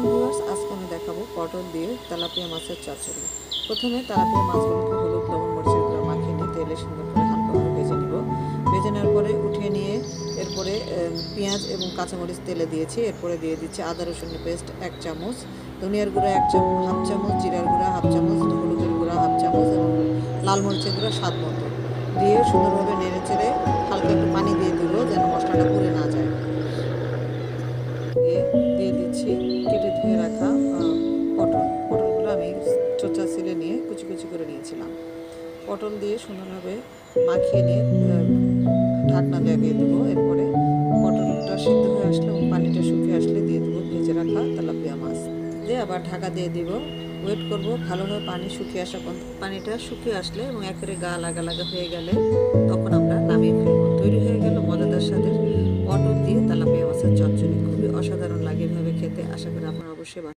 আলাইকুম ভিউয়ার্স, আজকে আমি দেখাবো পটল দিয়ে তেলাপিয়া মাছের চচ্চড়ি। প্রথমে তেলাপিয়া মাছগুলোকে হলুদ লবণ মরিচের গুঁড়া মাখিয়ে নিয়ে তেলে সুন্দর করে হালকাভাবে ভেজে নিব। ভেজে নেওয়ার পরে উঠিয়ে নিয়ে এরপরে পেঁয়াজ এবং কাঁচামরিচ তেলে দিয়েছি। এরপরে দিয়ে দিচ্ছি আদা রসুনের পেস্ট 1 চামচ, ধনিয়ার গুঁড়া হাফ চামচ, জিরার গুঁড়া হাফ চামচ, হলুদের গুঁড়া হাফ চামচ এবং লাল মরিচের গুঁড়া স্বাদ মতো দিয়ে সুন্দরভাবে নেড়ে চেড়ে হালকা একটু পানি দিয়ে দিব যেন মশলাটা পুড়ে না যায়। দিয়ে দিচ্ছি কেটে ধুয়ে রাখা পটলগুলো আমি চোচা ছিলে নিয়ে কুচি কুচি করে নিয়েছিলাম। পটল দিয়ে সুন্দরভাবে মাখিয়ে নিয়ে ঢাকনা লাগিয়ে দেবো। এরপরে পটলটা সিদ্ধ হয়ে আসলে এবং পানিটা শুকিয়ে আসলে দিয়ে দেবো ভেজে রাখা তেলাপিয়া মাছ দিয়ে আবার ঢাকা দিয়ে দিব। ওয়েট করব ভালোভাবে পানিটা শুকিয়ে আসলে এবং একেবারে গা লাগা লাগা হয়ে গেলে তখন আমরা নামিয়ে ফেলবো। তৈরি হয়ে গেল মজাদার স্বাদের পটল দিয়ে তেলাপিয়া মাছের চচ্চড়ি। খুবই অসাধারণ লাগে এভাবে খেতে। আশা করি আপনারা অবশ্যই